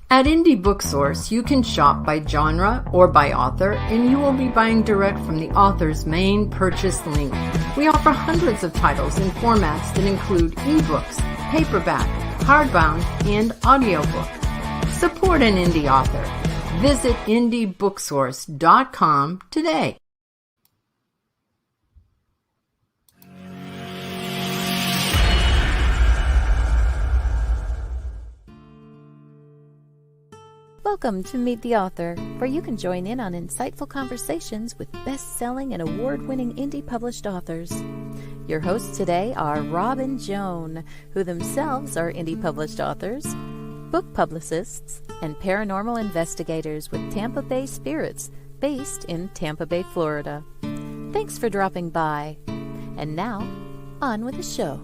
At Indie Booksource, you can shop by genre or by author, and you will be buying direct from the author's main purchase link. We offer hundreds of titles in formats that include ebooks, paperback, hardbound, and audiobook. Support an indie author. Visit indiebooksource.com today. Welcome to Meet the Author, where you can join in on insightful conversations with best-selling and award-winning indie published authors. Your hosts today are Rob and Joan, who themselves are indie published authors, book publicists, and paranormal investigators with Tampa Bay Spirits, based in Tampa Bay, Florida. Thanks for dropping by. And now, on with the show.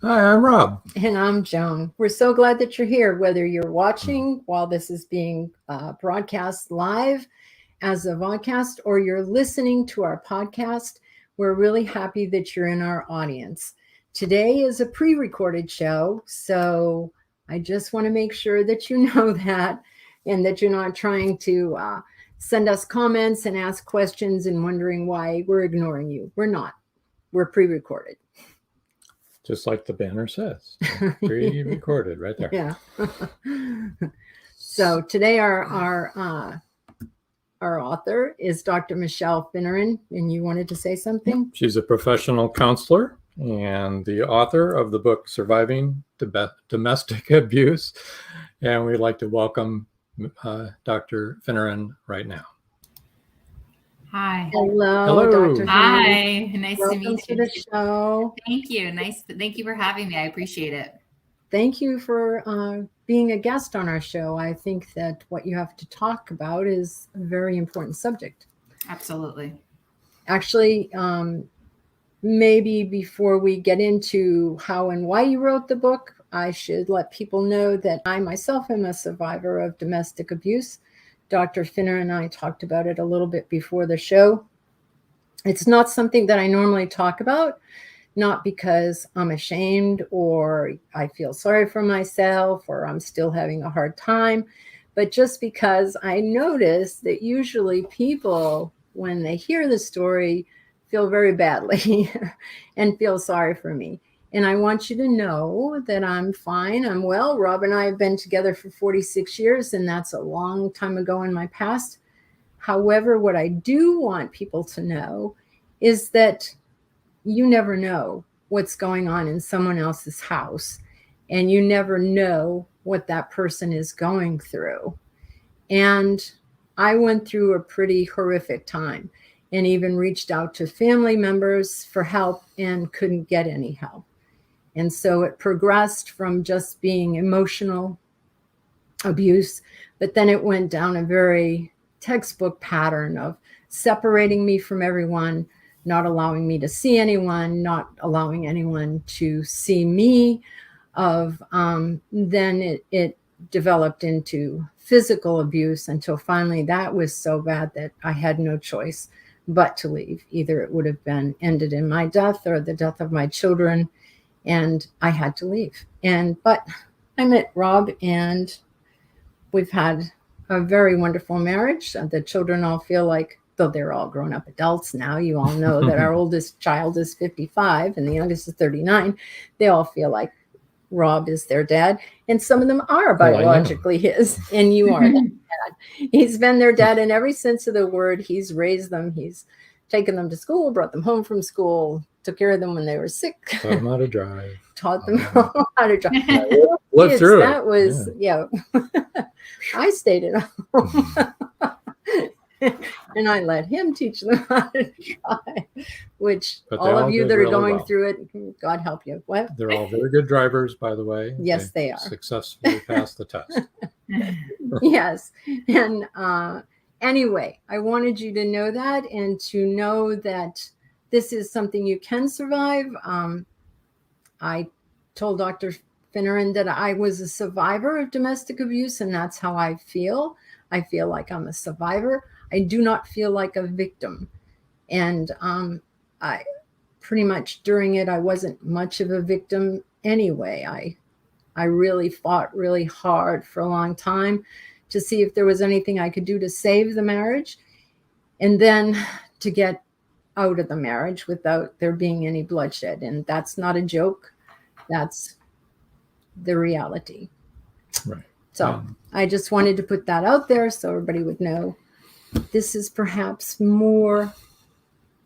Hi, I'm Rob. And I'm Joan. We're so glad that you're here, whether you're watching while this is being broadcast live as a vodcast or you're listening to our podcast. We're really happy that you're in our audience. Today is a pre-recorded show, so I just want to make sure that you know that and that you're not trying to send us comments and ask questions and wondering why we're ignoring you. We're not. We're pre-recorded. Just like the banner says, pre-recorded right there. Yeah. So today our author is Dr. Michelle Finneran, and you wanted to say something? She's a professional counselor and the author of the book Surviving Domestic Abuse. And we'd like to welcome Dr. Finneran right now. Hi. Hello. Dr. Hi. Nice Welcome to meet to you. the show. Thank you. Thank you for having me. I appreciate it. Thank you for being a guest on our show. I think that what you have to talk about is a very important subject. Absolutely. Actually, maybe before we get into how and why you wrote the book, I should let people know that I myself am a survivor of domestic abuse. Dr. Finneran and I talked about it a little bit before the show. It's not something that I normally talk about, not because I'm ashamed or I feel sorry for myself or I'm still having a hard time, but just because I notice that usually people, when they hear the story, feel very badly and feel sorry for me. And I want you to know that I'm fine. I'm well. Rob and I have been together for 46 years, and that's a long time ago in my past. However, what I do want people to know is that you never know what's going on in someone else's house, and you never know what that person is going through. And I went through a pretty horrific time and even reached out to family members for help and couldn't get any help. And so it progressed from just being emotional abuse, but then it went down a very textbook pattern of separating me from everyone, not allowing me to see anyone, not allowing anyone to see me. Then it developed into physical abuse until finally that was so bad that I had no choice but to leave. Either it would have been ended in my death or the death of my children. And I had to leave. But I met Rob, and we've had a very wonderful marriage. The children all feel like, though they're all grown up adults now, you all know that our oldest child is 55 and the youngest is 39. They all feel like Rob is their dad. And some of them are biologically his, and you are their dad. He's been their dad in every sense of the word. He's raised them. He's taken them to school, brought them home from school, took care of them when they were sick. Taught them how to drive. Taught them how to drive. Lived through that was, yeah. I stayed at home. And I let him teach them how to drive, which all of you that are going through it, God help you. What? They're all very good drivers, by the way. Yes, they are. Successfully passed the test. Yes. And anyway, I wanted you to know that and to know that this is something you can survive. I told Dr. Finneran that I was a survivor of domestic abuse, and that's how I feel. I feel like I'm a survivor. I do not feel like a victim. And I pretty much during it, I wasn't much of a victim anyway. I really fought really hard for a long time to see if there was anything I could do to save the marriage, and then to get out of the marriage without there being any bloodshed. And that's not a joke. That's the reality. Right. So Yeah. I just wanted to put that out there so everybody would know this is perhaps more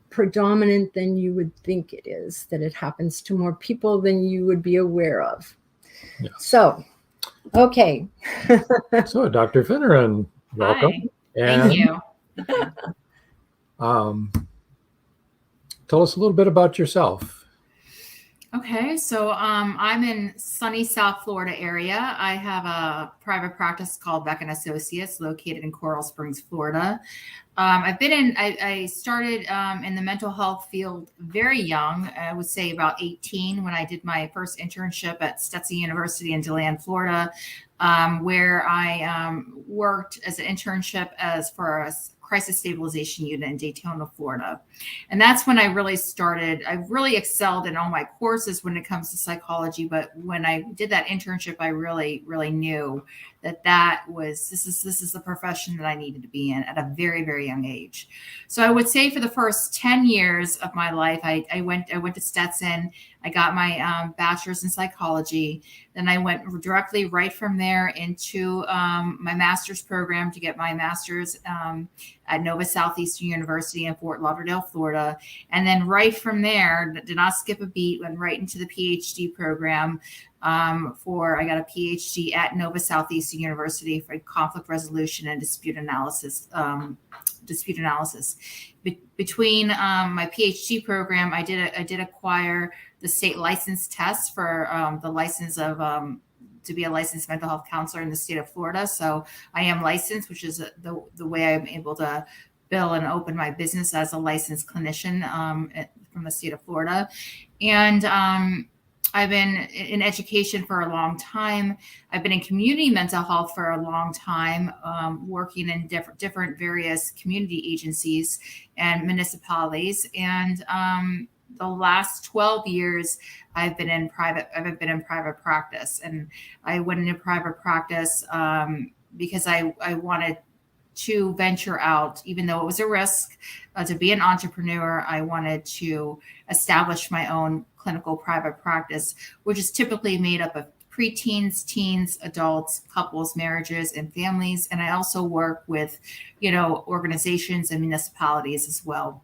predominant than you would think it is, that it happens to more people than you would be aware of. Yeah. So, okay. So, Dr. Finneran, welcome. Hi. And Thank you. tell us a little bit about yourself. Okay, so I'm in sunny South Florida area. I have a private practice called Beck and Associates, located in Coral Springs, Florida. I started in the mental health field very young. I would say about 18 when I did my first internship at Stetson University in DeLand, Florida, where I worked as an internship for a crisis stabilization unit in Daytona, Florida. And that's when I really started. I really excelled in all my courses when it comes to psychology. But when I did that internship, I really, really knew that this is the profession that I needed to be in at a very, very young age. So I would say for the first 10 years of my life, I went to Stetson. I got my bachelor's in psychology. Then I went directly right from there into my master's program to get my master's at Nova Southeastern University in Fort Lauderdale, Florida. And then right from there, did not skip a beat, went right into the PhD program. I got a PhD at Nova Southeastern University for conflict resolution and dispute analysis. Between my PhD program, I did acquire the state license test for the license of to be a licensed mental health counselor in the state of Florida. So I am licensed, which is the way I'm able to bill and open my business as a licensed clinician from the state of Florida. And I've been in education for a long time. I've been in community mental health for a long time, working in different various community agencies and municipalities. And the last 12 years, I've been in private practice. And I went into private practice because I wanted to venture out, even though it was a risk to be an entrepreneur. I wanted to establish my own clinical private practice, which is typically made up of preteens, teens, adults, couples, marriages, and families. And I also work with, organizations and municipalities as well.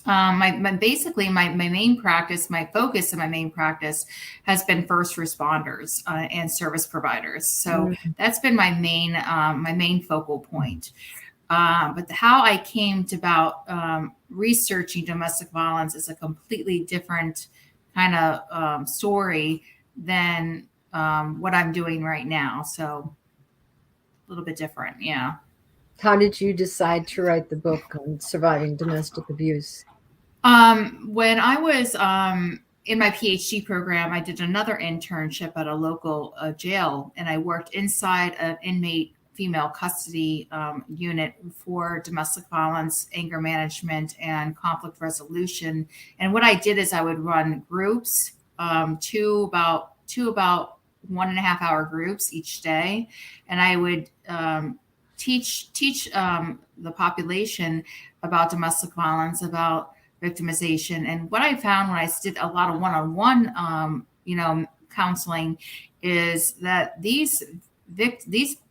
My main practice, my focus in my main practice has been first responders and service providers. So that's been my main focal point. But how I came to about researching domestic violence is a completely different kind of story than what I'm doing right now. So a little bit different. Yeah. How did you decide to write the book on surviving domestic abuse? When I was in my PhD program, I did another internship at a local jail, and I worked inside an inmate female custody unit for domestic violence, anger management, and conflict resolution. And what I did is I would run groups, two about 1.5 hour groups each day, and I would teach the population about domestic violence, about victimization. And what I found when I did a lot of one-on-one, counseling, is that these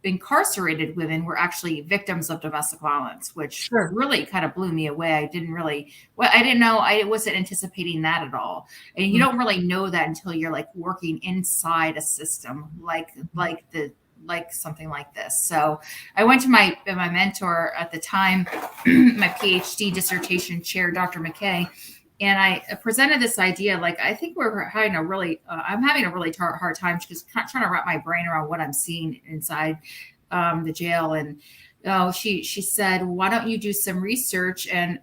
incarcerated women were actually victims of domestic violence, which really kind of blew me away. I didn't know. I wasn't anticipating that at all. And you don't really know that until you're like working inside a system like something like this. So I went to my mentor at the time, my PhD dissertation chair, Dr. McKay, and I presented this idea. Like, I think I'm having a really hard time just trying to wrap my brain around what I'm seeing inside the jail. And she said, why don't you do some research and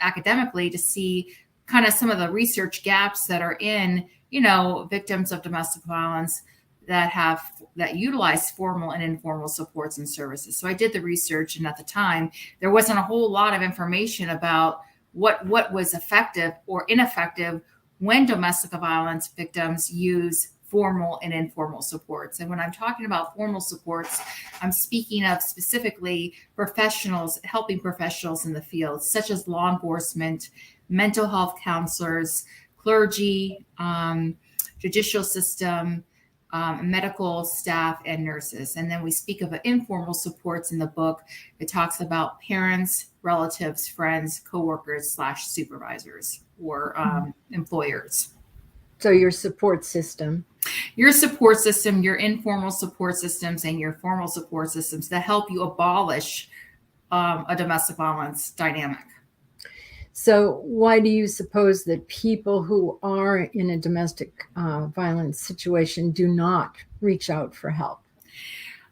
academically to see kind of some of the research gaps that are in, victims of domestic violence that utilize formal and informal supports and services. So I did the research, and at the time, there wasn't a whole lot of information about what was effective or ineffective when domestic violence victims use formal and informal supports. And when I'm talking about formal supports, I'm speaking of specifically professionals, helping professionals in the field, such as law enforcement, mental health counselors, clergy, judicial system, medical staff, and nurses. And then we speak of informal supports in the book. It talks about parents, relatives, friends, coworkers / supervisors or employers. So your support system. Your support system, your informal support systems, and your formal support systems that help you abolish a domestic violence dynamic. So why do you suppose that people who are in a domestic violence situation do not reach out for help?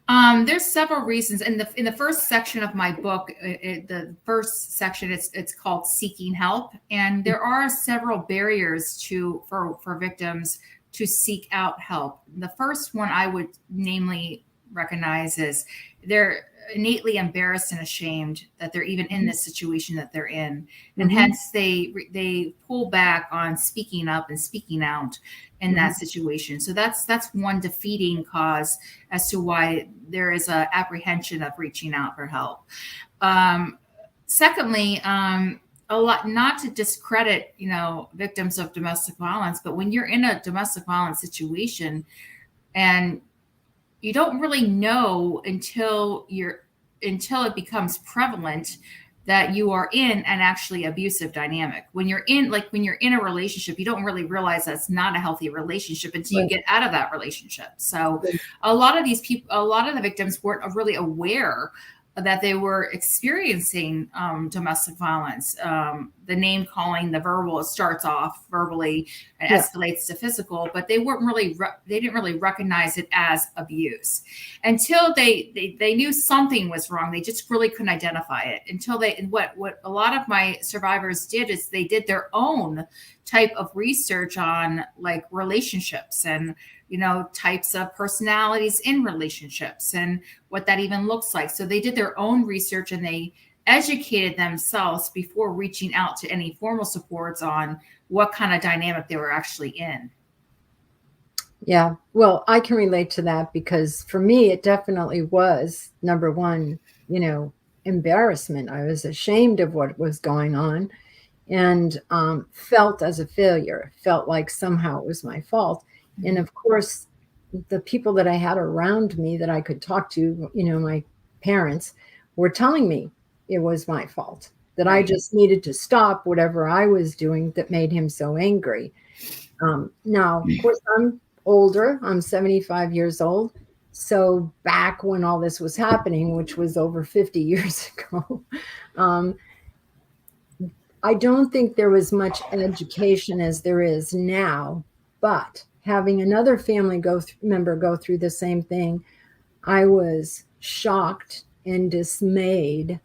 There's several reasons. In the first section of my book, the first section, it's called Seeking Help. And there are several barriers for victims to seek out help. The first one I would namely recognize is they're innately embarrassed and ashamed that they're even in this situation that they're in. And hence they pull back on speaking up and speaking out in that situation. So that's one defeating cause as to why there is a apprehension of reaching out for help. Secondly, a lot, not to discredit, victims of domestic violence, but when you're in a domestic violence situation and you don't really know until it becomes prevalent that you are in an actually abusive dynamic. When you're in a relationship, you don't really realize that's not a healthy relationship until you get out of that relationship. So a lot of the victims weren't really aware that they were experiencing domestic violence. The name calling, the verbal, it starts off verbally and escalates to physical, but they didn't really recognize it as abuse until they knew something was wrong. They just really couldn't identify it until what a lot of my survivors did is they did their own type of research on like relationships and types of personalities in relationships and what that even looks like. So they did their own research and they educated themselves before reaching out to any formal supports on what kind of dynamic they were actually in. Yeah, well, I can relate to that because for me, it definitely was number one, embarrassment. I was ashamed of what was going on and felt as a failure, felt like somehow it was my fault. And of course, the people that I had around me that I could talk to, my parents, were telling me it was my fault, that I just needed to stop whatever I was doing that made him so angry. Now, of course, I'm older. I'm 75 years old. So back when all this was happening, which was over 50 years ago, I don't think there was much education as there is now, but having another family member go through the same thing, I was shocked and dismayed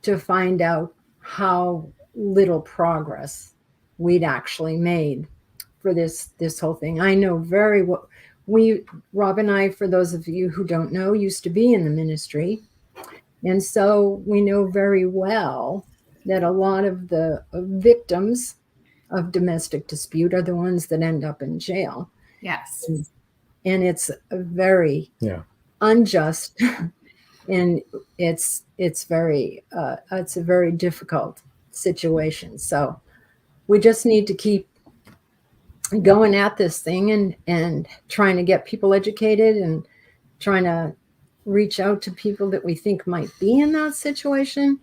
to find out how little progress we'd actually made for this whole thing. I know very well. Rob and I, for those of you who don't know, used to be in the ministry. And so we know very well that a lot of the victims of domestic dispute are the ones that end up in jail. Yes. And it's a very unjust and it's a very difficult situation. So we just need to keep going at this thing and trying to get people educated and trying to reach out to people that we think might be in that situation.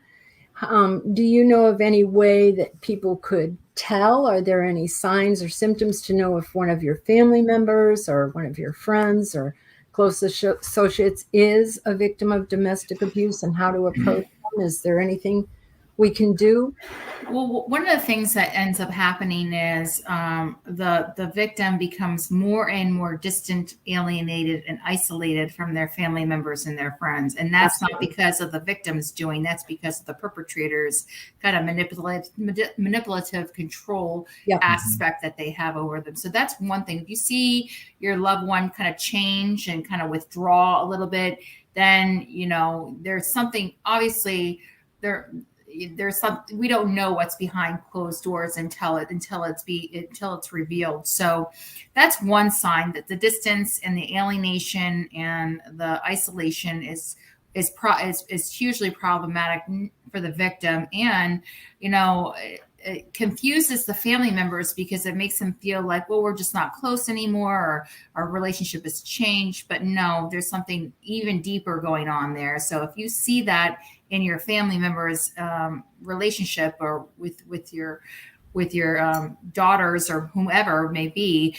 Do you know of any way that people could tell? Are there any signs or symptoms to know if one of your family members or one of your friends or close associates is a victim of domestic abuse and how to approach them? Is there anything we can do? Well, one of the things that ends up happening is the victim becomes more and more distant, alienated, and isolated from their family members and their friends. And that's not because of the victim's doing, that's because of the perpetrator's kind of manipulative control aspect that they have over them. So that's one thing. If you see your loved one kind of change and kind of withdraw a little bit, then, there's something, obviously, we don't know what's behind closed doors until it's revealed. So that's one sign that the distance and the alienation and the isolation is hugely problematic for the victim. And, it confuses the family members because it makes them feel like, well, we're just not close anymore, or our relationship has changed. But no, there's something even deeper going on there. So if you see that in your family members' relationship, or with your daughters or whomever it may be,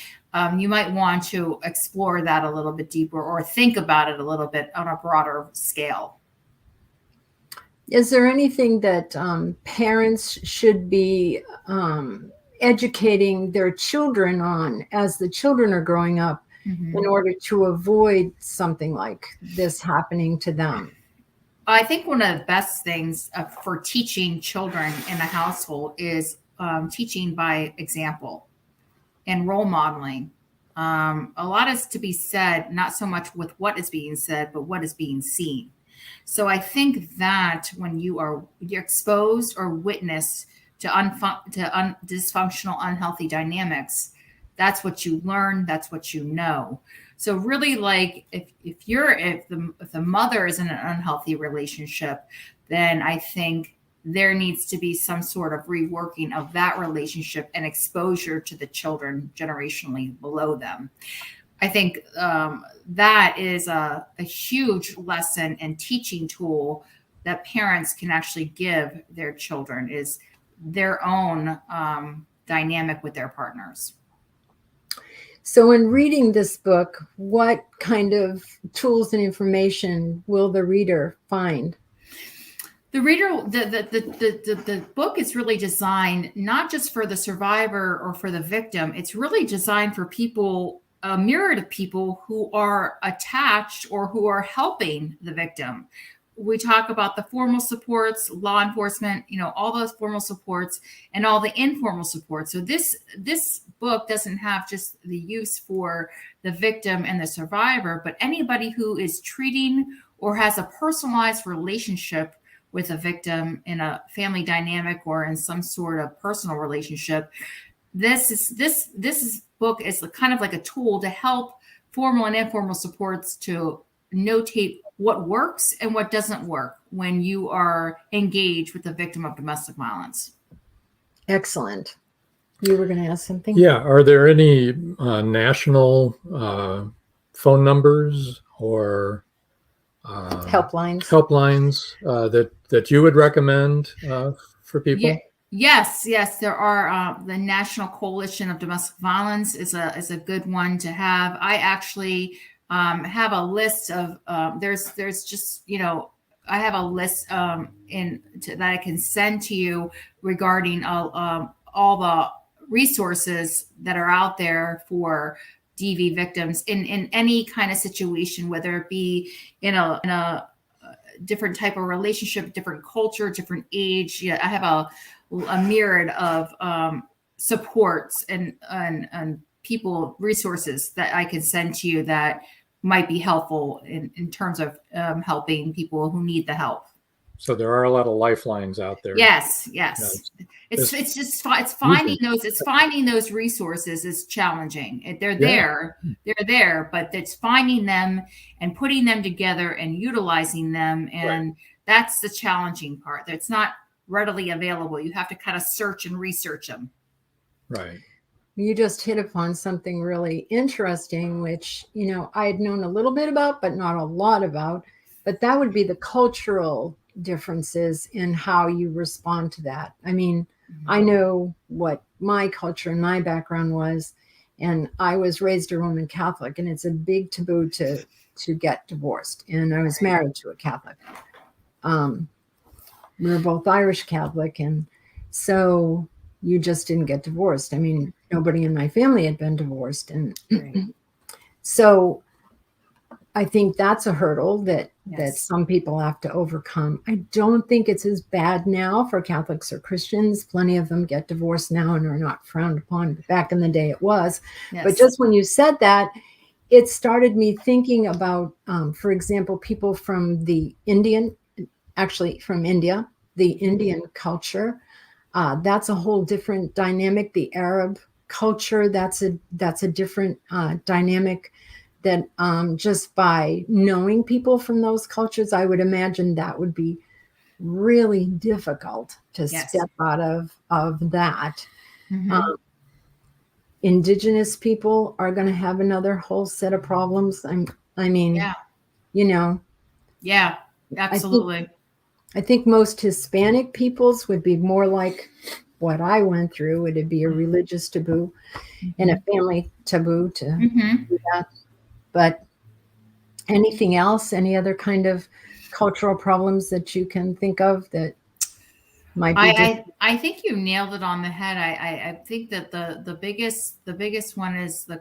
you might want to explore that a little bit deeper, or think about it a little bit on a broader scale. Is there anything that parents should be educating their children on as the children are growing up, in order to avoid something like this happening to them? I think one of the best things for teaching children in a household is teaching by example and role modeling. A lot is to be said, not so much with what is being said, but what is being seen. So I think that when you're exposed or witness to dysfunctional, unhealthy dynamics, that's what you learn. That's what you know. So really, like if the mother is in an unhealthy relationship, then I think there needs to be some sort of reworking of that relationship and exposure to the children generationally below them. I think that is a huge lesson and teaching tool that parents can actually give their children, is their own dynamic with their partners. So in reading this book, what kind of tools and information will the reader find? The reader, the book is really designed not just for the survivor or for the victim. It's really designed for people, a myriad of people who are attached or who are helping the victim. We talk about the formal supports, law enforcement, all those formal supports and all the informal supports. So this book doesn't have just the use for the victim and the survivor, but anybody who is treating or has a personalized relationship with a victim in a family dynamic or in some sort of personal relationship. This book is kind of like a tool to help formal and informal supports to notate what works and what doesn't work when you are engaged with the victim of domestic violence. Excellent. You were going to ask something? Yeah. Are there any national phone numbers or helplines that you would recommend for people? Yeah. Yes, there are. The National Coalition of Domestic Violence is a good one to have. I actually have a list of there's just I have a list that I can send to you regarding all the resources that are out there for DV victims in any kind of situation, whether it be in a different type of relationship, different culture, different age. Yeah, I have a myriad of supports and people, resources that I can send to you that might be helpful in terms of helping people who need the help. So there are a lot of lifelines out there. Yes. It's finding those resources is challenging. They're there, but it's finding them and putting them together and utilizing them. And that's the challenging part. It's not readily available. You have to kind of search and research them. Right. You just hit upon something really interesting, which, I had known a little bit about, but not a lot about, but that would be the cultural differences in how you respond to that. I mean, I know what my culture and my background was, and I was raised a Roman Catholic, and it's a big taboo to get divorced. And I was married to a Catholic. We were both Irish Catholic, and so you just didn't get divorced. I mean, nobody in my family had been divorced. And so I think that's a hurdle that some people have to overcome. I don't think it's as bad now for Catholics or Christians. Plenty of them get divorced now and are not frowned upon. Back in the day it was. Yes. But just when you said that, it started me thinking about, for example, people from from India, the Indian culture. That's a whole different dynamic. The Arab culture, that's a different dynamic that just by knowing people from those cultures, I would imagine that would be really difficult to Yes. step out of that. Mhm. Indigenous people are going to have another whole set of problems. I mean, Yeah. you know, Yeah. Absolutely. I think most Hispanic peoples would be more like what I went through. It'd be a religious taboo and a family taboo to Mhm. do that. But anything else, any other kind of cultural problems that you can think of that might be I think you nailed it on the head. I think that the biggest one is the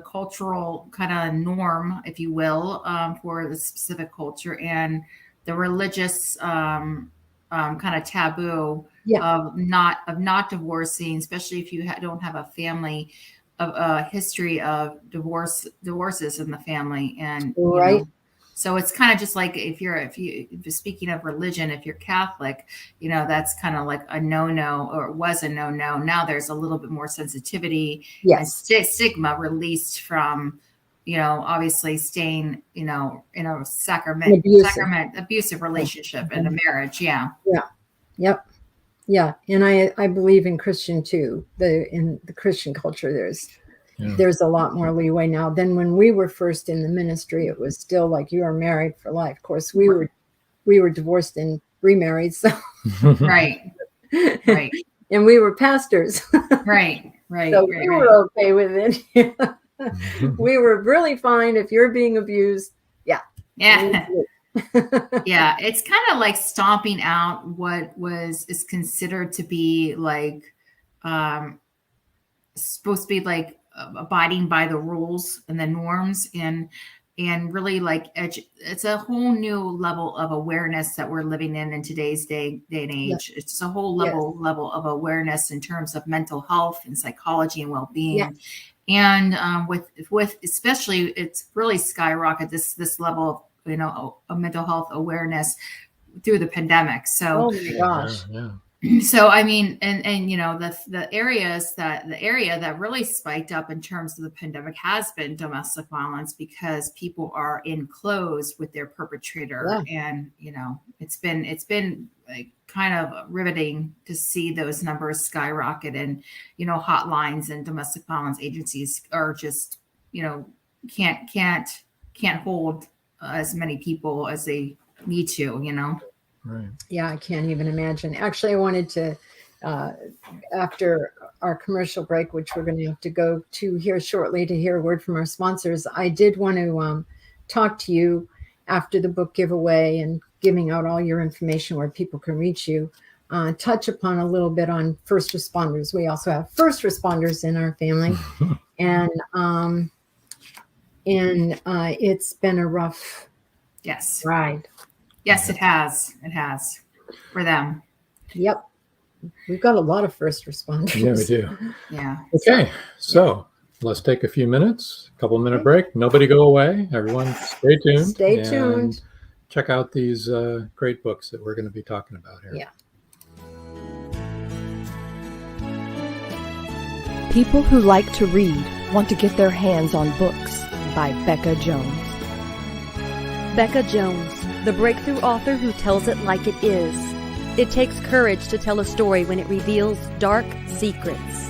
cultural kind of norm, if you will, for the specific culture, and the religious kind of taboo Yeah. of not divorcing, especially if you don't have a family of a history of divorces in the family, and Right. so it's kind of just like if you're speaking of religion, if you're Catholic, that's kind of like a no-no, or it was a no-no. Now there's a little bit more sensitivity and Yes. stigma released from, obviously staying, in a abusive relationship in a marriage. Yeah. Yep. Yeah. And I believe in Christian too. In the Christian culture, there's a lot more leeway now than when we were first in the ministry. It was still like you are married for life. Of course, we were divorced and remarried. So Right. and we were pastors. Right. So we were okay with it. We were really fine if you're being abused. Yeah. Yeah. Yeah. It's kind of like stomping out what is considered to be like, supposed to be like abiding by the rules and the norms, and really like it's a whole new level of awareness that we're living in today's day and age. Yes. It's a whole level of awareness in terms of mental health and psychology and well-being. Yes. And with especially, it's really skyrocketed this level of mental health awareness through the pandemic. So Oh my gosh. Yeah. so I mean, and the area that really spiked up in terms of the pandemic has been domestic violence, because people are enclosed with their perpetrator. Yeah. And it's been like kind of riveting to see those numbers skyrocket, and hotlines and domestic violence agencies are just can't hold as many people as they need to. Right. Yeah, I can't even imagine. Actually, I wanted to, after our commercial break, which we're going to have to go to here shortly to hear a word from our sponsors, I did want to talk to you after the book giveaway and giving out all your information where people can reach you, touch upon a little bit on first responders. We also have first responders in our family. And it's been a rough Yes. ride. Yes, it has. It has for them. Yep. We've got a lot of first responders. Yeah, we do. Yeah. Okay, so let's take a few minutes, a couple minute break. Nobody go away. Everyone stay tuned. Stay and tuned. Check out these great books that we're going to be talking about here. Yeah. People who like to read want to get their hands on books by Becca Jones. Becca Jones, the breakthrough author who tells it like it is. It takes courage to tell a story when it reveals dark secrets.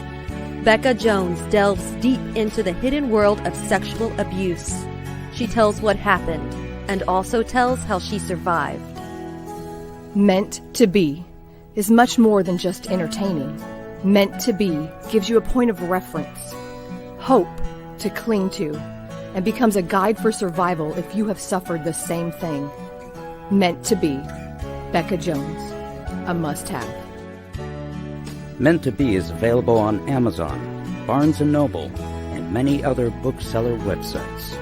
Becca Jones delves deep into the hidden world of sexual abuse. She tells what happened and also tells how she survived. Meant to Be is much more than just entertaining. Meant to Be gives you a point of reference, hope to cling to, and becomes a guide for survival if you have suffered the same thing. Meant to Be, Becca Jones, a must-have. Meant to Be is available on Amazon, Barnes & Noble, and many other bookseller websites.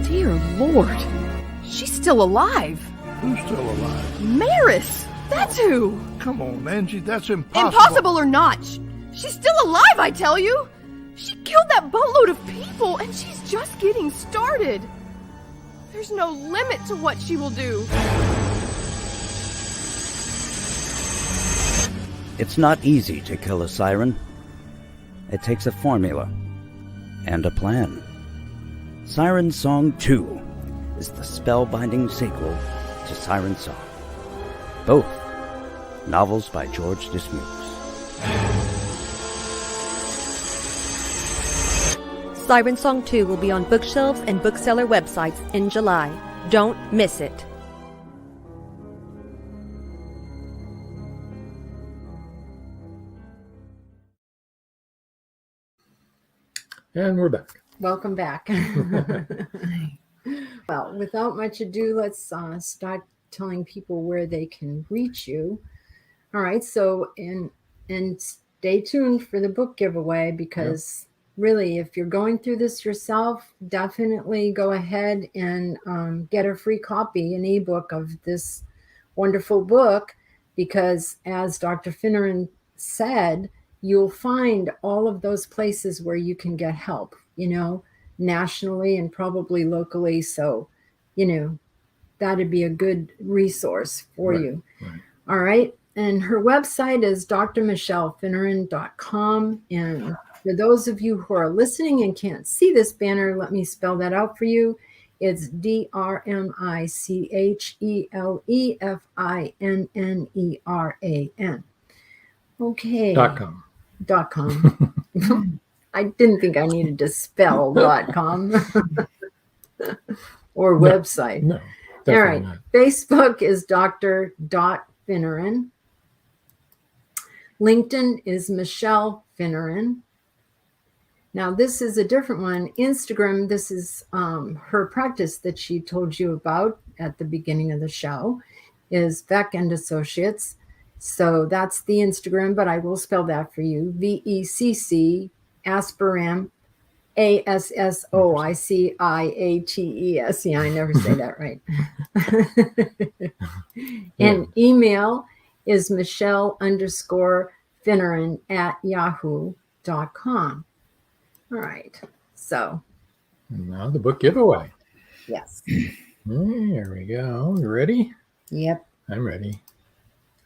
Dear Lord, she's still alive. Who's still alive? Maris! That's who. Come on, Angie, that's impossible. Impossible or not, she's still alive, I tell you. She killed that boatload of people, and she's just getting started. There's no limit to what she will do. It's not easy to kill a siren. It takes a formula and a plan. Siren Song 2 is the spellbinding sequel to Siren Song. Both novels by George Dismukes. Siren Song 2 will be on bookshelves and bookseller websites in July. Don't miss it. And we're back. Welcome back. Well, without much ado, let's start telling people where they can reach you. All right. So, and stay tuned for the book giveaway, because really, if you're going through this yourself, definitely go ahead and get a free copy, an ebook of this wonderful book, because as Dr. Finneran said, you'll find all of those places where you can get help, nationally and probably locally. So, that'd be a good resource for you. Right. All right. And her website is drmichellefinneran.com. And for those of you who are listening and can't see this banner, let me spell that out for you. It's DRMICHELEFINNERAN. Okay. .com. .com. I didn't think I needed to spell .com or website. No. All right. Not. Facebook is Dr. Finneran. LinkedIn is Michelle Finneran. Now, this is a different one. Instagram, this is her practice that she told you about at the beginning of the show, is Beck and Associates. So that's the Instagram, but I will spell that for you. VECC Asperam ASSOICIATES. Yeah, I never say that right. And email is Michelle_Finneran@yahoo.com. All right. So now the book giveaway. yes. There we go. You ready? Yep. I'm ready.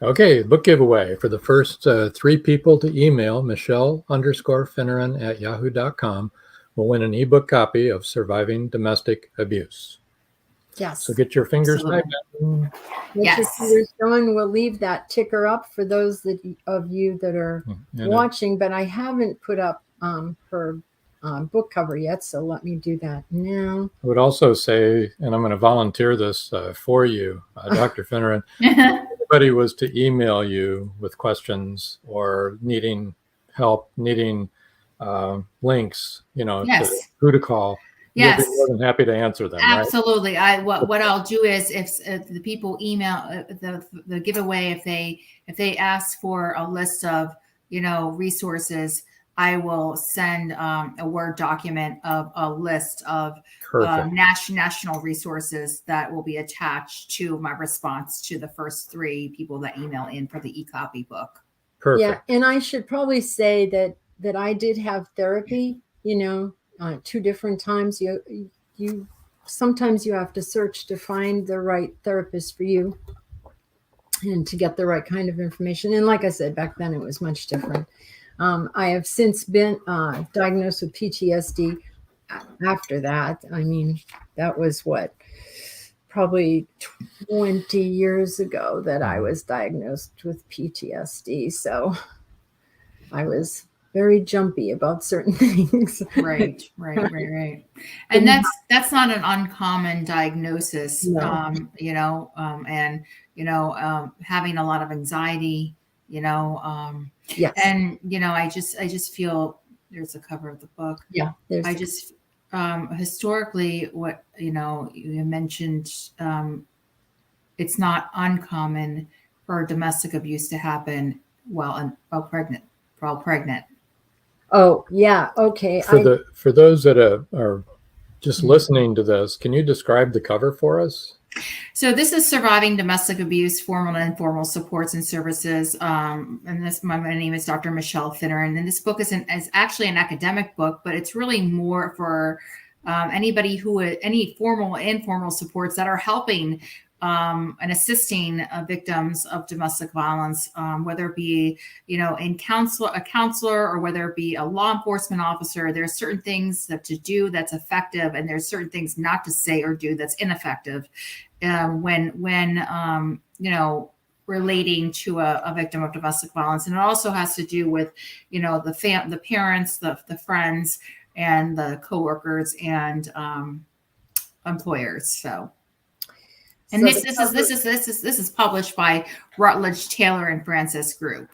Okay, book giveaway for the first 3 people to email Michelle_Finneran@yahoo.com will win an ebook copy of Surviving Domestic Abuse. Yes. So get your fingers Absolutely. typing. Get your fingers going. We'll leave that ticker up for those of you that are And watching, but I haven't put up her book cover yet, so let me do that now. I would also say, and I'm going to volunteer this for you, Dr. Finneran, if anybody was to email you with questions or needing help, needing links, Yes. to who to call, Yes. you'll be more than happy to answer them. Right? Absolutely. What I'll do is if the people email the giveaway, if they ask for a list of resources, I will send a Word document of a list of Perfect. national resources that will be attached to my response to the first 3 people that email in for the e-copy book. Perfect. Yeah, and I should probably say that I did have therapy, 2 different times. You sometimes you have to search to find the right therapist for you and to get the right kind of information. And like I said, back then it was much different. I have since been diagnosed with PTSD after that. I mean, that was probably 20 years ago that I was diagnosed with PTSD. So I was very jumpy about certain things. Right. And that's not an uncommon diagnosis, No. and having a lot of anxiety, Yes. and I just feel there's a cover of the book. Yeah. I just historically, what you mentioned, it's not uncommon for domestic abuse to happen while pregnant. Oh, yeah. Okay. For those that are just listening to this, can you describe the cover for us? So this is Surviving Domestic Abuse, Formal and Informal Supports and Services. And my name is Dr. Michelle Finneran. And this book is actually an academic book, but it's really more for anybody any formal and informal supports that are helping and assisting victims of domestic violence, whether it be, a counselor, or whether it be a law enforcement officer. There's certain things that to do that's effective, and there's certain things not to say or do that's ineffective when relating to a victim of domestic violence. And it also has to do with, the parents, the friends, and the coworkers and employers. So. And this is published by Routledge Taylor and Francis Group.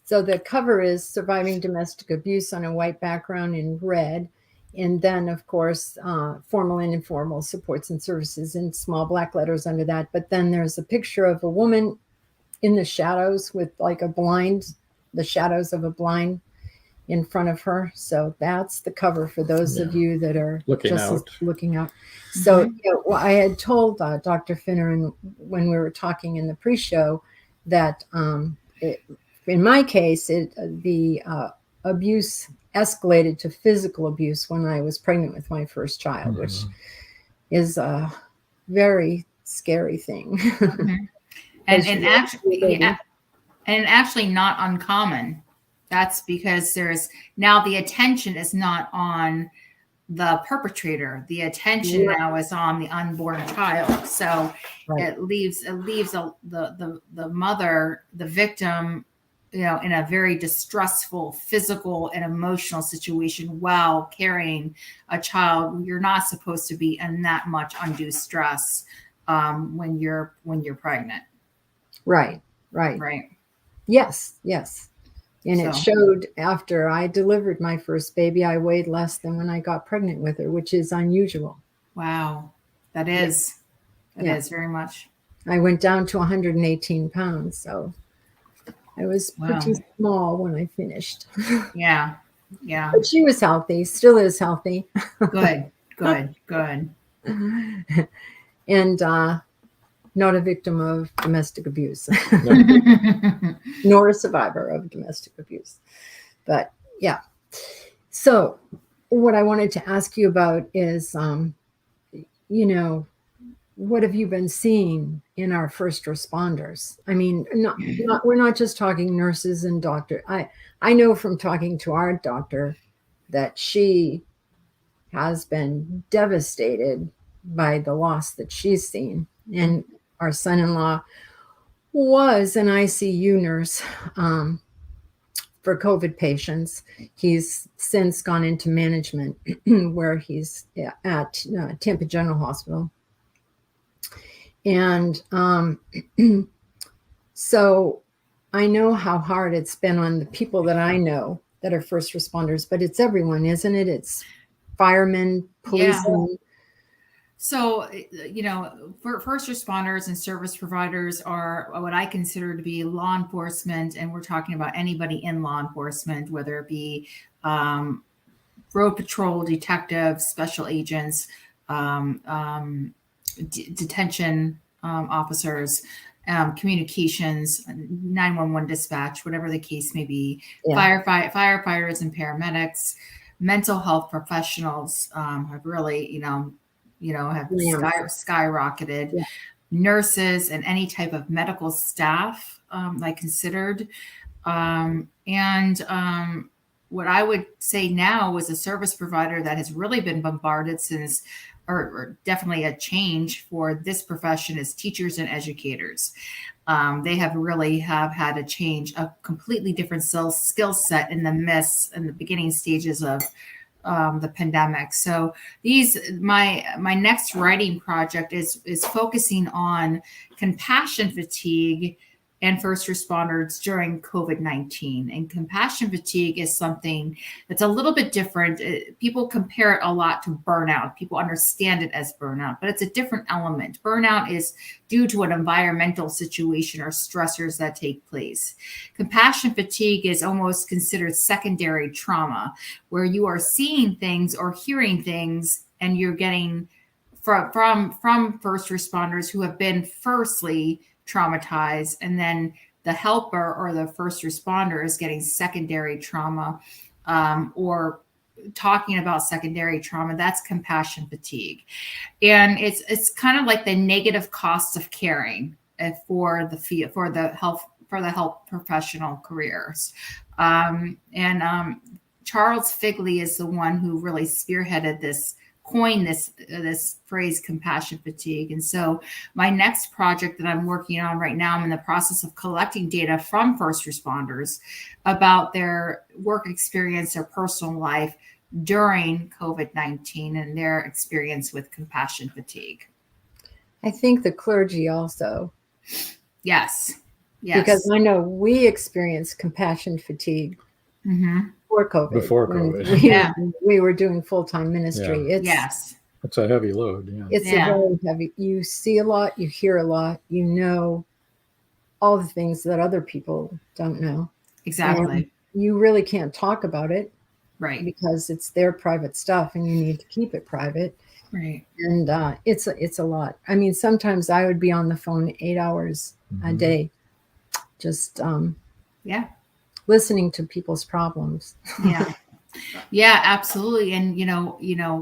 So the cover is Surviving Domestic Abuse on a white background in red. And then, of course, Formal and Informal Supports and Services in small black letters under that. But then there's a picture of a woman in the shadows with like the shadows of a blind in front of her. So that's the cover for those of you that are looking out. So I had told Dr. Finneran when we were talking in the pre-show that in my case, the abuse escalated to physical abuse when I was pregnant with my first child, which is a very scary thing. and actually not uncommon. That's because now the attention is not on the perpetrator. The attention now is on the unborn child. So it leaves the mother, the victim, in a very distressful physical and emotional situation while carrying a child. You're not supposed to be in that much undue stress when you're pregnant. Right. Yes. And it showed after I delivered my first baby, I weighed less than when I got pregnant with her, which is unusual. Wow. That is. That is very much. I went down to 118 pounds. So I was pretty small when I finished. Yeah. But she was healthy, still is healthy. Good. And not a victim of domestic abuse, nor a survivor of domestic abuse. But yeah. So what I wanted to ask you about is, what have you been seeing in our first responders? I mean, we're not just talking nurses and doctors. I know from talking to our doctor that she has been devastated by the loss that she's seen. And our son-in-law was an ICU nurse for COVID patients. He's since gone into management where he's at Tampa General Hospital. And so I know how hard it's been on the people that I know that are first responders, but it's everyone, isn't it? It's firemen, policemen. Yeah. So, for first responders and service providers are what I consider to be law enforcement. And we're talking about anybody in law enforcement, whether it be road patrol, detectives, special agents, detention officers, communications, 911 dispatch, whatever the case may be, firefighters and paramedics, mental health professionals have really, have skyrocketed. Yeah. Nurses and any type of medical staff, like considered. What I would say now is a service provider that has really been bombarded since, or definitely a change for this profession, is teachers and educators. They have had a change, a completely different skill set in the beginning stages of the pandemic. So my next writing project is focusing on compassion fatigue and first responders during COVID-19. And compassion fatigue is something that's a little bit different. People compare it a lot to burnout. People understand it as burnout, but it's a different element. Burnout is due to an environmental situation or stressors that take place. Compassion fatigue is almost considered secondary trauma, where you are seeing things or hearing things and you're getting from first responders who have been firstly traumatized, and then the helper or the first responder is getting secondary trauma, or talking about secondary trauma. That's compassion fatigue. And it's kind of like the negative costs of caring for the health professional careers. Charles Figley is the one who really spearheaded coined this phrase compassion fatigue. And so my next project that I'm working on right now, I'm in the process of collecting data from first responders about their work experience, their personal life during COVID-19 and their experience with compassion fatigue. I think the clergy also. Yes. Because I know we experienced compassion fatigue before COVID. Before COVID. We were doing full-time ministry. Yeah. It's a heavy load. Yeah. It's a very heavy. You see a lot, you hear a lot, you know all the things that other people don't know. Exactly. And you really can't talk about it. Right. Because it's their private stuff and you need to keep it private. Right. And it's a lot. I mean, sometimes I would be on the phone 8 hours a day, just listening to people's problems. Yeah, absolutely. And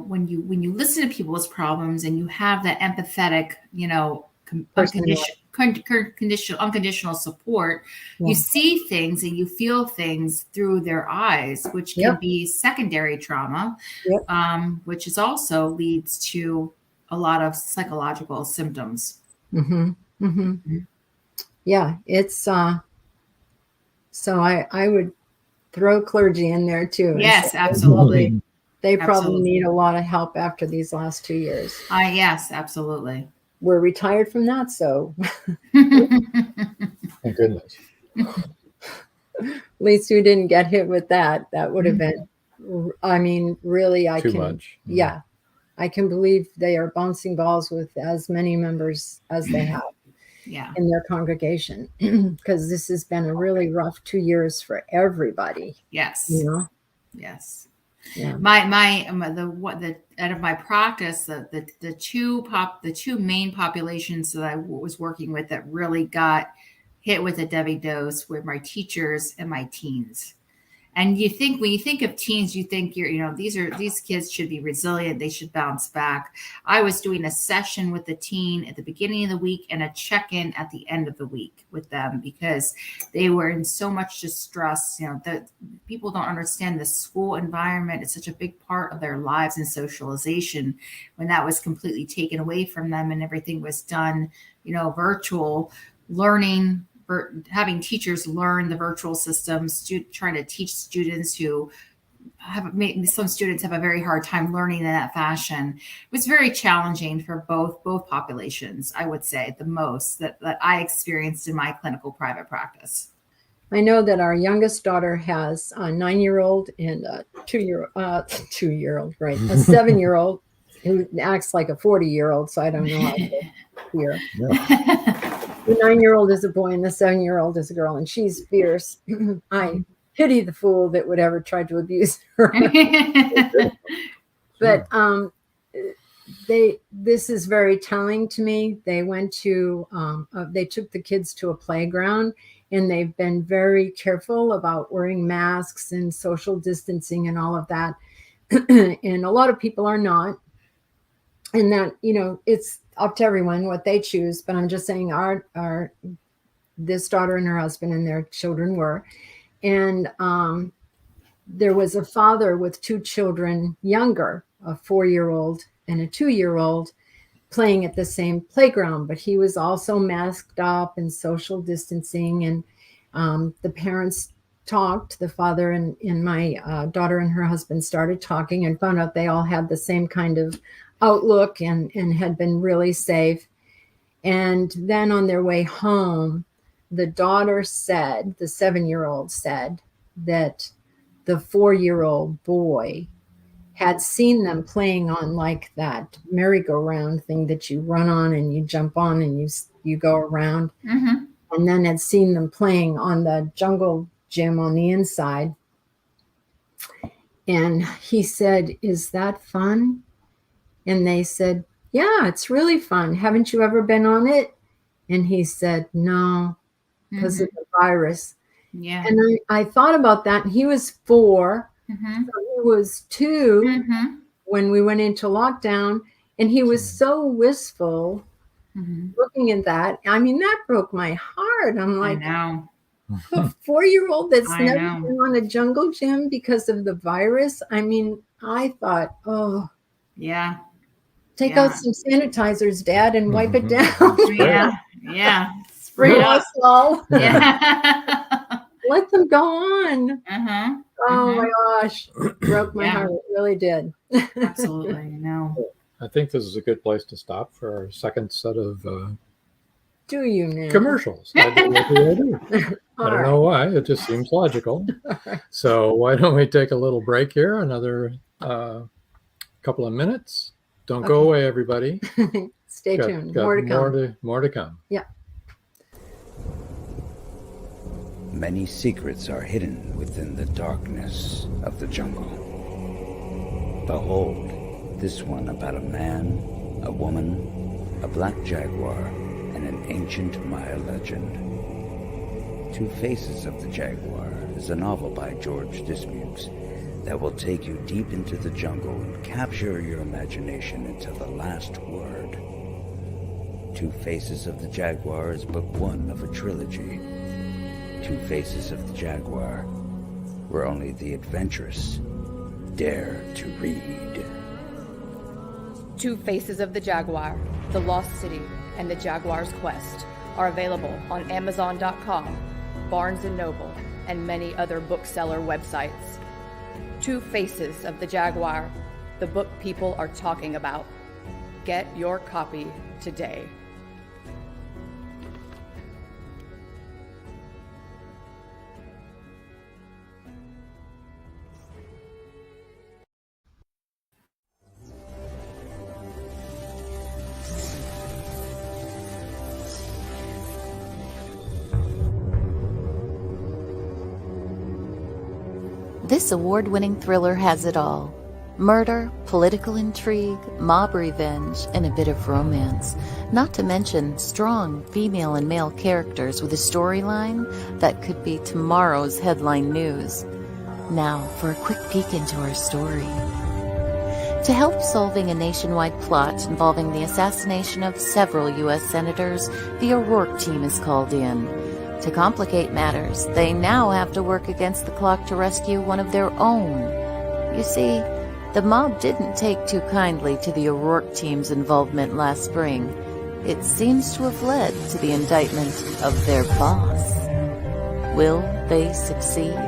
when you listen to people's problems and you have that empathetic, unconditional support, you see things and you feel things through their eyes, which can be secondary trauma, which is also leads to a lot of psychological symptoms. Yeah, it's so I would throw clergy in there too. Yes, absolutely. They probably need a lot of help after these last 2 years. Yes, absolutely. We're retired from that, so thank goodness. At least we didn't get hit with that. That would have been, I mean, really, Too much. Yeah, I can believe they are bouncing balls with as many members as they have in their congregation, because this has been a really rough 2 years for everybody. Yes. Yes. Yeah. The out of my practice, the two main populations that I was working with that really got hit with a deadly dose were my teachers and my teens. And when you think of teens, you think these kids should be resilient. They should bounce back. I was doing a session with the teen at the beginning of the week and a check-in at the end of the week with them because they were in so much distress. That people don't understand the school environment is such a big part of their lives and socialization. When that was completely taken away from them and everything was done, virtual learning, having teachers learn the virtual systems, trying to teach students who some students have a very hard time learning in that fashion. It was very challenging for both populations, I would say, the most that I experienced in my clinical private practice. I know that our youngest daughter has a 9-year-old and a 2-year-old, right? A 7-year-old who acts like a 40-year-old, so I don't know how to hear. The 9-year-old is a boy and the 7-year-old is a girl, and she's fierce. I pity the fool that would ever try to abuse her. But this is very telling to me. They went to they took the kids to a playground, and they've been very careful about wearing masks and social distancing and all of that. And a lot of people are not. And that, it's up to everyone what they choose. But I'm just saying this daughter and her husband and their children were. And there was a father with 2 children younger, a 4-year-old and a 2-year-old, playing at the same playground. But he was also masked up and social distancing. And the parents talked, the father and my daughter and her husband started talking and found out they all had the same kind of outlook and had been really safe. And then on their way home, the daughter said, the 7-year-old said that the 4-year-old boy had seen them playing on like that merry-go-round thing that you run on and you jump on and you go around. Mm-hmm. And then had seen them playing on the jungle gym on the inside. And he said, "Is that fun?" And they said, yeah, it's really fun. Haven't you ever been on it? And he said, no, because of the virus. Yeah. And I thought about that. And he was 4. Mm-hmm. So he was 2 Mm-hmm. when we went into lockdown. And he was so wistful looking at that. I mean, that broke my heart. I'm like, I know. a 4-year-old that's I never know. been on a jungle gym because of the virus. I mean, I thought, oh, Yeah. take Yeah. out some sanitizers, Dad, and wipe it down. Yeah. Yeah. For Straight us up. all. Yeah. Let them go on. Uh-huh. Oh my gosh. Broke my Yeah. heart. It really did. Absolutely. I know. I think this is a good place to stop for our second set of Do you now? commercials. I All don't right. know why. It just seems logical. So why don't we take a little break here? Another couple of minutes. Don't go Okay. away, everybody. Stay Got tuned. More to come. More to come. Yeah. Many secrets are hidden within the darkness of the jungle. Behold, this one about a man, a woman, a black jaguar, and an ancient Maya legend. Two Faces of the Jaguar is a novel by George Dismukes that will take you deep into the jungle and capture your imagination until the last word. Two Faces of the Jaguar is book 1 of a trilogy. Two Faces of the Jaguar, where only the adventurous dare to read. Two Faces of the Jaguar, The Lost City, and The Jaguar's Quest are available on Amazon.com, Barnes & Noble, and many other bookseller websites. Two Faces of the Jaguar, the book people are talking about. Get your copy today. This award-winning thriller has it all. Murder, political intrigue, mob revenge, and a bit of romance. Not to mention strong female and male characters with a storyline that could be tomorrow's headline news. Now for a quick peek into our story. To help solving a nationwide plot involving the assassination of several U.S. senators, the O'Rourke team is called in. To complicate matters, they now have to work against the clock to rescue one of their own. You see, the mob didn't take too kindly to the O'Rourke team's involvement last spring. It seems to have led to the indictment of their boss. Will they succeed?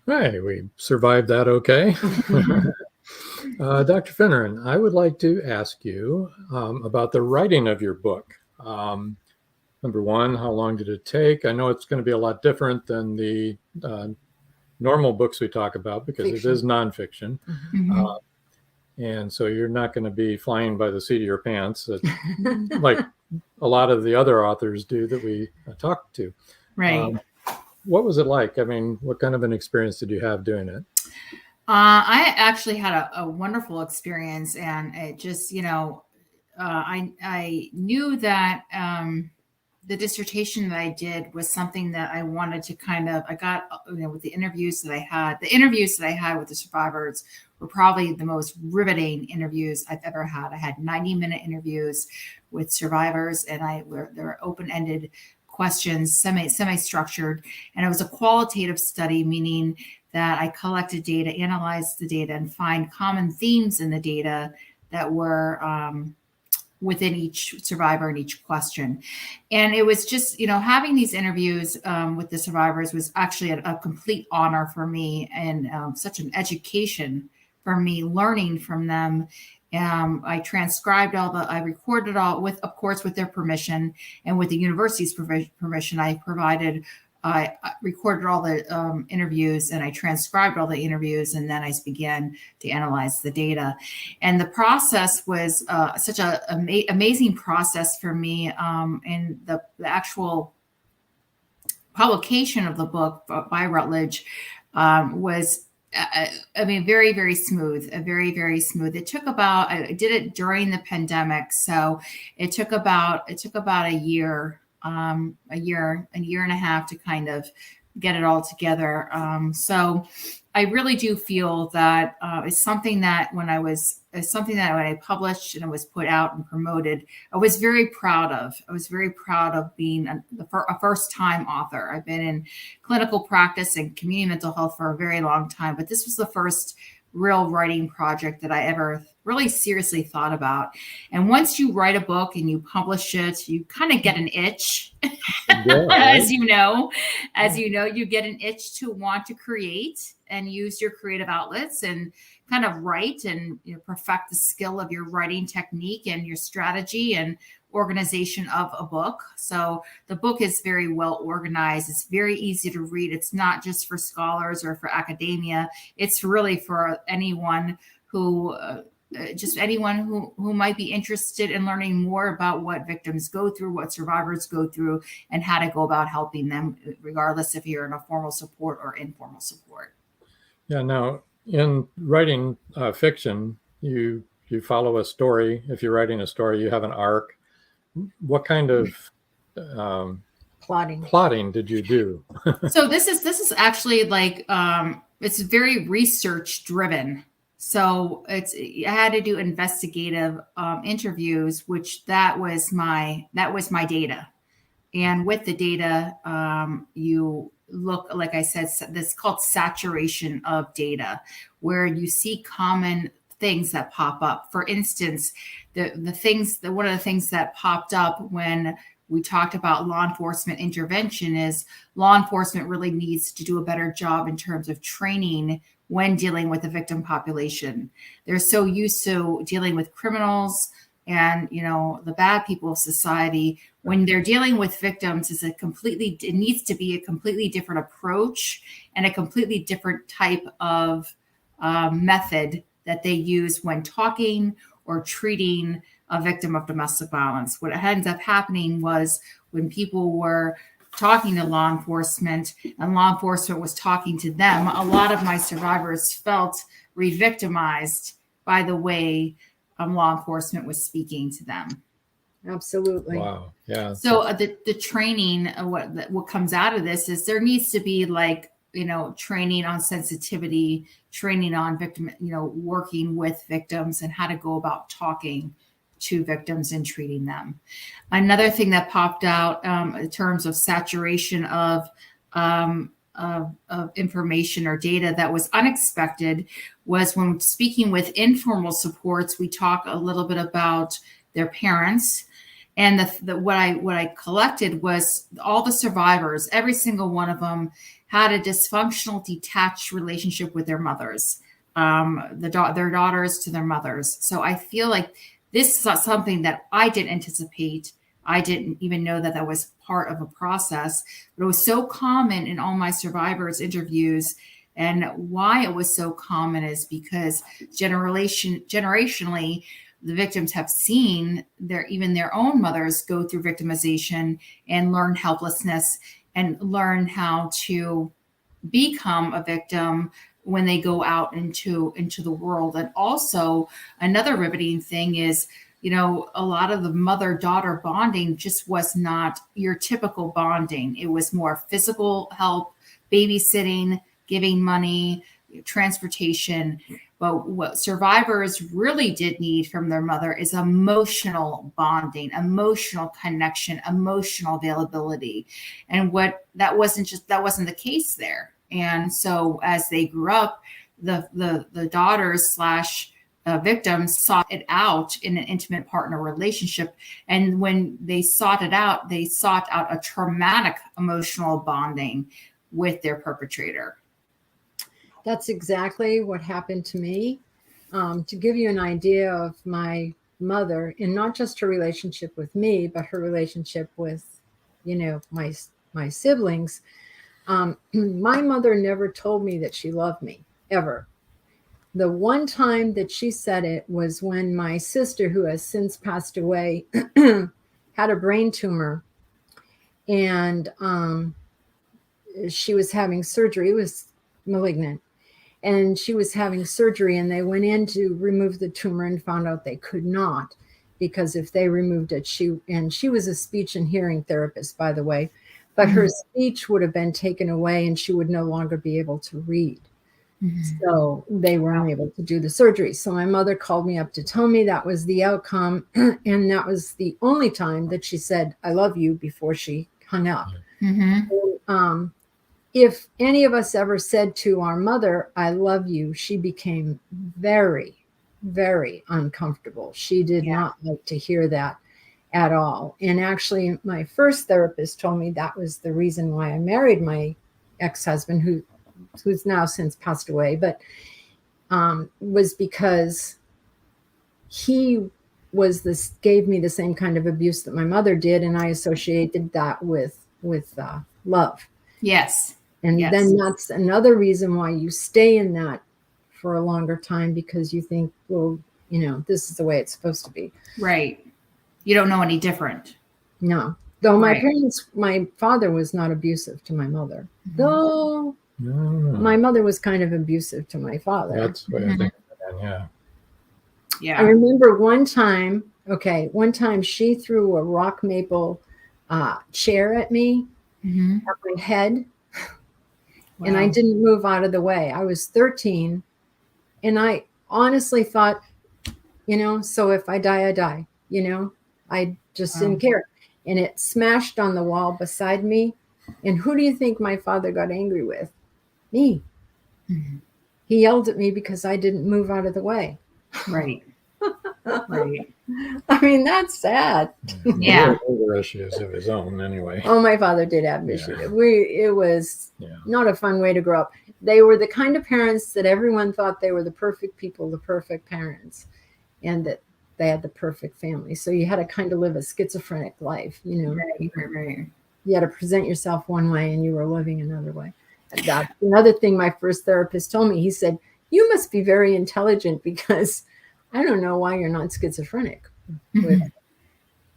Hey, we survived that okay. Dr. Finneran, I would like to ask you about the writing of your book. Number one, how long did it take? I know it's going to be a lot different than the normal books we talk about because Fiction. it is nonfiction. Mm-hmm. And so you're not going to be flying by the seat of your pants like a lot of the other authors do that we talk to. Right. What was it like? I mean, what kind of an experience did you have doing it? I actually had a wonderful experience, and it just, I knew that the dissertation that I did was something that I wanted to I got, with the interviews that I had with the survivors were probably the most riveting interviews I've ever had. I had 90-minute interviews with survivors, and they were open-ended questions, semi-structured, and it was a qualitative study, meaning that I collected data, analyzed the data, and find common themes in the data that were within each survivor and each question. And it was just, having these interviews with the survivors was actually a complete honor for me, and such an education for me, learning from them. I transcribed I recorded all with their permission, and with the university's permission, I provided I recorded all the interviews and I transcribed all the interviews, and then I began to analyze the data. And the process was such an amazing process for me. And the actual publication of the book by Routledge was, very, very smooth, very, very smooth. It took about, I did it during the pandemic. So it took about a year, a year and a half to kind of get it all together. So I really do feel that it's something that when I published and it was put out and promoted, I was very proud of. I was very proud of being a first-time author. I've been in clinical practice and community mental health for a very long time, but this was the first real writing project that I ever really seriously thought about. And once you write a book and you publish it, you kind of get an itch. Yeah, right? As you know, you get an itch to want to create and use your creative outlets and kind of write and perfect the skill of your writing technique and your strategy and organization of a book. So the book is very well organized. It's very easy to read. It's not just for scholars or for academia. It's really for anyone who who might be interested in learning more about what victims go through, what survivors go through, and how to go about helping them, regardless if you're in a formal support or informal support. Yeah. Now, in writing fiction, you follow a story. If you're writing a story, you have an arc. What kind of plotting did you do? So this is actually like it's very research driven. So I had to do investigative interviews, which that was my data. And with the data, you look, like I said, this is called saturation of data, where you see common things that pop up. For instance, one of the things that popped up when we talked about law enforcement intervention is law enforcement really needs to do a better job in terms of training when dealing with the victim population. They're so used to dealing with criminals and the bad people of society. When they're dealing with victims, it needs to be a completely different approach and a completely different type of method that they use when talking or treating a victim of domestic violence. What ends up happening was when people were talking to law enforcement and law enforcement was talking to them, a lot of my survivors felt re-victimized by the way law enforcement was speaking to them. Absolutely. Wow. Yeah. So the training, what comes out of this is there needs to be training on sensitivity, training on victim, working with victims and how to go about talking to victims and treating them. Another thing that popped out in terms of saturation of information or data that was unexpected was when speaking with informal supports, we talk a little bit about their parents. And what I collected was all the survivors, every single one of them had a dysfunctional, detached relationship with their mothers, their daughters to their mothers. So I feel like this is something that I didn't anticipate. I didn't even know that was part of a process, but it was so common in all my survivors' interviews. And why it was so common is because generationally, the victims have seen their own mothers go through victimization and learn helplessness and learn how to become a victim when they go out into the world. And also another riveting thing is, a lot of the mother-daughter bonding just was not your typical bonding. It was more physical help, babysitting, giving money, transportation. But what survivors really did need from their mother is emotional bonding, emotional connection, emotional availability. And that wasn't the case there. And so as they grew up, the daughters / victims sought it out in an intimate partner relationship. And when they sought out a traumatic emotional bonding with their perpetrator. That's exactly what happened to me. To give you an idea of my mother, and not just her relationship with me, but her relationship with, my siblings. My mother never told me that she loved me, ever. The one time that she said it was when my sister, who has since passed away, had a brain tumor, and she was having surgery. It was malignant, and she was having surgery, and they went in to remove the tumor and found out they could not, because if they removed it, she was a speech and hearing therapist, by the way, but her speech would have been taken away and she would no longer be able to read. So they were unable to do the surgery. So my mother called me up to tell me that was the outcome. And that was the only time that she said, I love you, before she hung up. And, if any of us ever said to our mother, I love you, she became very, very uncomfortable. She did not like to hear that at all. And actually, my first therapist told me that was the reason why I married my ex-husband, who's now since passed away, but was because he gave me the same kind of abuse that my mother did, and I associated that with love. Yes. And then that's another reason why you stay in that for a longer time, because you think, well, this is the way it's supposed to be. Right. You don't know any different. No. Though my father was not abusive to my mother. Though my mother was kind of abusive to my father. That's what I think. Yeah. I remember one time she threw a rock maple chair at me, at my head. Wow. And I didn't move out of the way. I was 13. And I honestly thought, so if I die, I die. I just didn't care. And it smashed on the wall beside me. And who do you think my father got angry with? Me. He yelled at me because I didn't move out of the way. Right. Right. I mean, that's sad. Yeah. There were issues of his own anyway. Oh, my father did have issues. It was not a fun way to grow up. They were the kind of parents that everyone thought they were the perfect people, the perfect parents, and that they had the perfect family. So you had to kind of live a schizophrenic life, Right. You had to present yourself one way and you were living another way. And that's another thing my first therapist told me. He said, you must be very intelligent, because I don't know why you're not schizophrenic with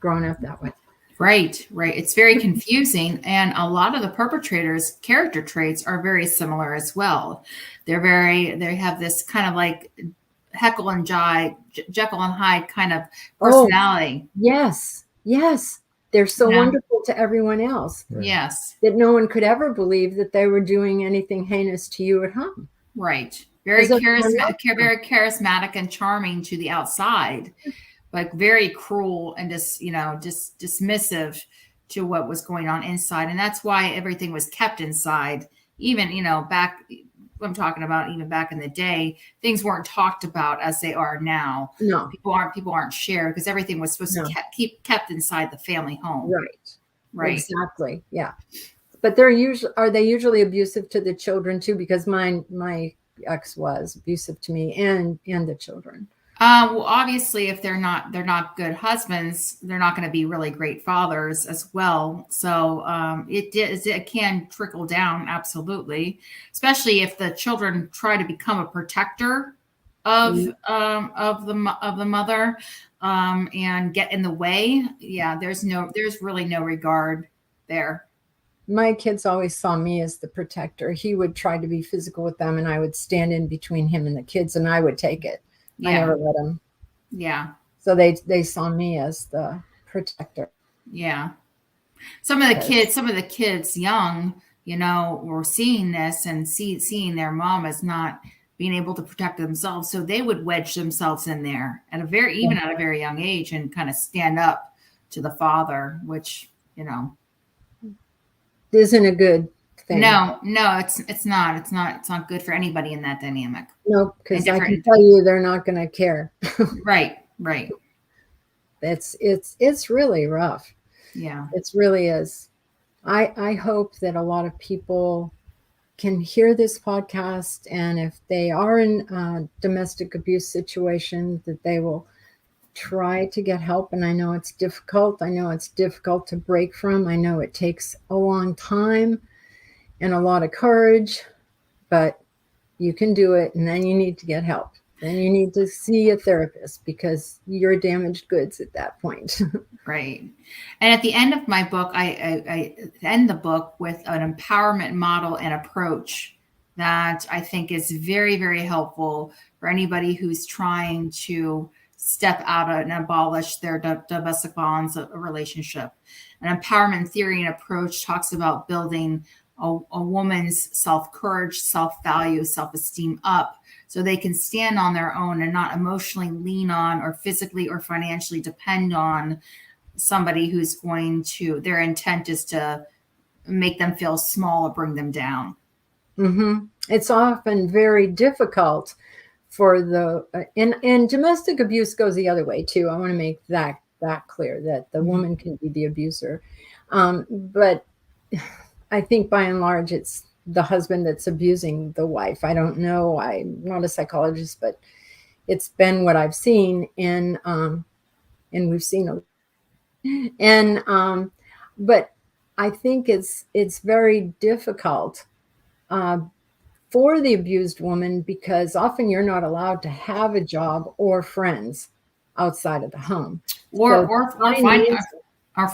growing up that way. Right. It's very confusing. And a lot of the perpetrators' character traits are very similar as well. They have this kind of like Jekyll and Hyde kind of personality. Yes. They're so wonderful to everyone else. Right. Yes. That no one could ever believe that they were doing anything heinous to you at home. Right. Very charismatic and charming to the outside, but very cruel and just dismissive to what was going on inside. And that's why everything was kept inside. Even, back, I'm talking about even back in the day, things weren't talked about as they are now. No. People aren't shared, because everything was supposed to kept inside the family home. Right. Exactly. Yeah. But are they usually abusive to the children too? Because my ex was abusive to me and the children. Well, obviously, if they're not good husbands, they're not going to be really great fathers as well. So it can trickle down, absolutely, especially if the children try to become a protector of the mother and get in the way. Yeah, there's really no regard there. My kids always saw me as the protector. He would try to be physical with them, and I would stand in between him and the kids, and I would take it. I never let him. Yeah. So they saw me as the protector. Yeah. Some of the kids young, were seeing this and seeing their mom as not being able to protect themselves. So they would wedge themselves in there at a very young age and kind of stand up to the father, which, isn't a good thing. No, it's not. It's not good for anybody in that dynamic. No, because I can tell you they're not going to care. Right. It's really rough. Yeah. It really is. I hope that a lot of people can hear this podcast, and if they are in a domestic abuse situation, that they will try to get help. And I know it's difficult. I know it's difficult to break from. I know it takes a long time. and a lot of courage, but you can do it. And then you need to get help. Then you need to see a therapist because you're damaged goods at that point. Right. And at the end of my book, I end the book with an empowerment model and approach that I think is very, very helpful for anybody who's trying to step out and abolish their domestic violence relationship. An empowerment theory and approach talks about building a woman's self-courage, self-value, self-esteem up so they can stand on their own and not emotionally lean on or physically or financially depend on somebody who's going to, their intent is to make them feel small or bring them down. Mm-hmm. It's often very difficult for and domestic abuse goes the other way too. I want to make that clear, that the woman can be the abuser. But I think by and large, it's the husband that's abusing the wife. I don't know. I'm not a psychologist, but it's been what I've seen. And we've seen but I think it's very difficult for the abused woman because often you're not allowed to have a job or friends outside of the home. Or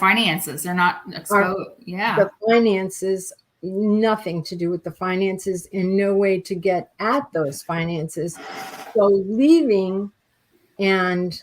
finances. They're not exposed. Yeah. The finances, nothing to do with the finances, in no way to get at those finances. So leaving and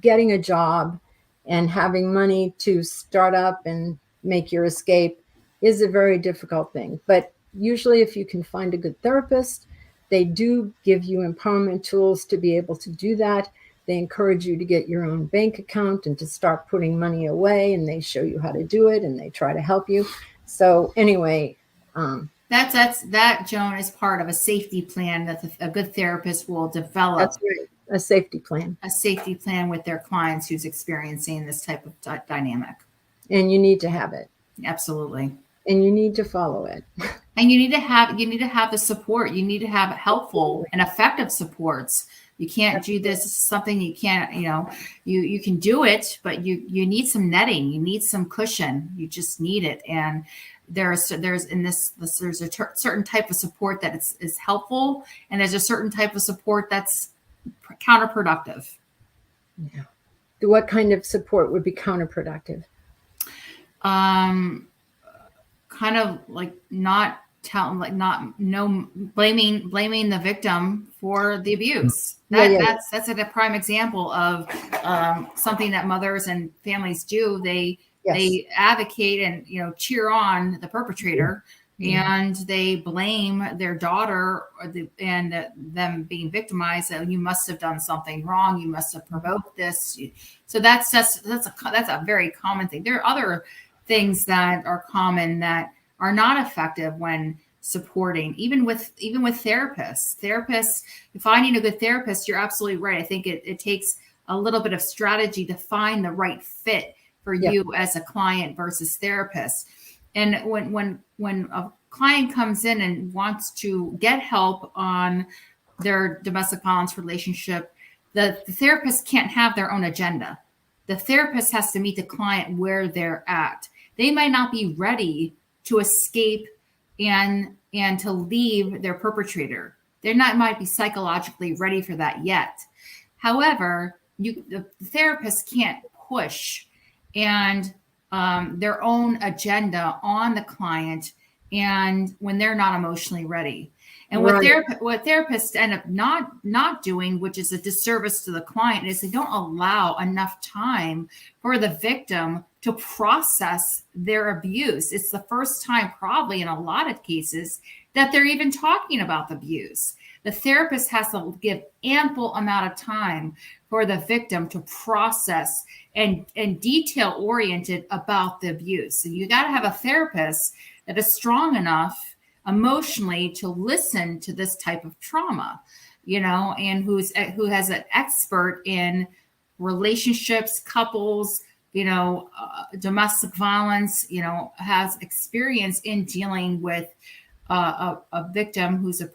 getting a job and having money to start up and make your escape is a very difficult thing. But usually if you can find a good therapist, they do give you empowerment tools to be able to do that. They encourage you to get your own bank account and to start putting money away, and they show you how to do it and they try to help you. So anyway, that Joan is part of a safety plan that a good therapist will develop. That's right. A safety plan. A safety plan with their clients who's experiencing this type of dynamic. And you need to have it. Absolutely. And you need to follow it. And you need to have the support. You need to have helpful and effective supports. You can't do this. This is something you can't, you can do it, but you need some netting. You need some cushion. You just need it. And there's a certain type of support that is helpful. And there's a certain type of support that's counterproductive. Yeah. What kind of support would be counterproductive? Kind of like not blaming the victim for the abuse. That's a prime example of something that mothers and families do. They advocate and cheer on the perpetrator, and they blame their daughter and them being victimized. That you must have done something wrong. You must have provoked this. So that's a very common thing. There are other things that are common that are not effective when supporting, even with therapists. Finding a good therapist, you're absolutely right. I think it takes a little bit of strategy to find the right fit for you as a client versus therapist. And when a client comes in and wants to get help on their domestic violence relationship, the therapist can't have their own agenda. The therapist has to meet the client where they're at. They might not be ready to escape and to leave their perpetrator. They might be psychologically ready for that yet. However, the therapist can't push and their own agenda on the client, and when they're not emotionally ready. And what therapists end up not doing, which is a disservice to the client, is they don't allow enough time for the victim to process their abuse. It's the first time, probably in a lot of cases, that they're even talking about the abuse. The therapist has to give ample amount of time for the victim to process and detail oriented about the abuse. So you got to have a therapist that is strong enough emotionally to listen to this type of trauma, and who has an expert in relationships, couples, domestic violence, has experience in dealing with a victim who's a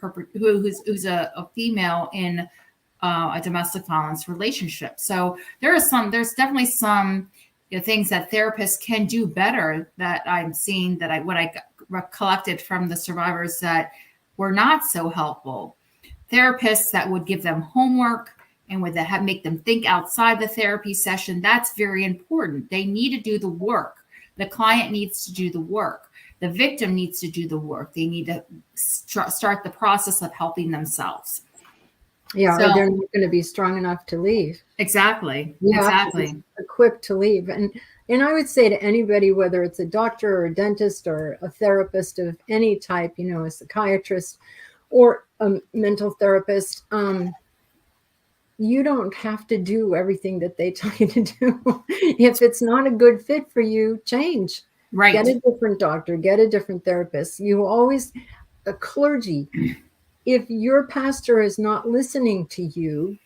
female in a domestic violence relationship. So there's definitely some things that therapists can do better that I'm seeing, that collected from the survivors that were not so helpful. Therapists that would give them homework and would make them think outside the therapy session. That's very important. They need to do the work. The client needs to do the work. The victim needs to do the work. They need to start the process of helping themselves. Yeah, So- or they're not going to be strong enough to leave. Exactly. You have to Exactly. be equipped to leave. And I would say to anybody, whether it's a doctor or a dentist or a therapist of any type, a psychiatrist or a mental therapist, you don't have to do everything that they tell you to do. If it's not a good fit for you, change. Right. Get a different doctor, get a different therapist. You always, a clergy, if your pastor is not listening to you,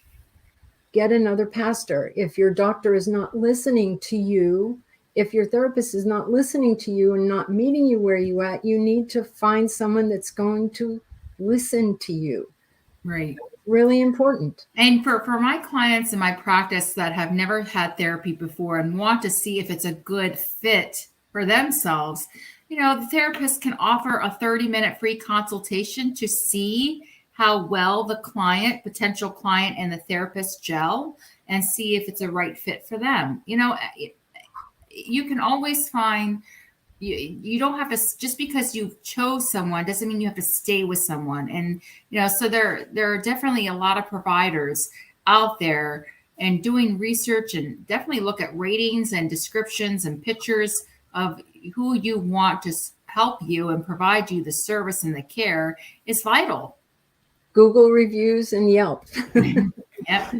get another pastor. If your doctor is not listening to you, if your therapist is not listening to you and not meeting you where you at, you need to find someone that's going to listen to you. Right. Really important. And for my clients in my practice that have never had therapy before and want to see if it's a good fit for themselves, the therapist can offer a 30-minute free consultation to see how well the potential client and the therapist gel and see if it's a right fit for them. You can always find, you don't have to, just because you chose someone doesn't mean you have to stay with someone. And, so there are definitely a lot of providers out there and doing research, and definitely look at ratings and descriptions and pictures of who you want to help you and provide you the service and the care is vital. Google reviews and Yelp. Yep.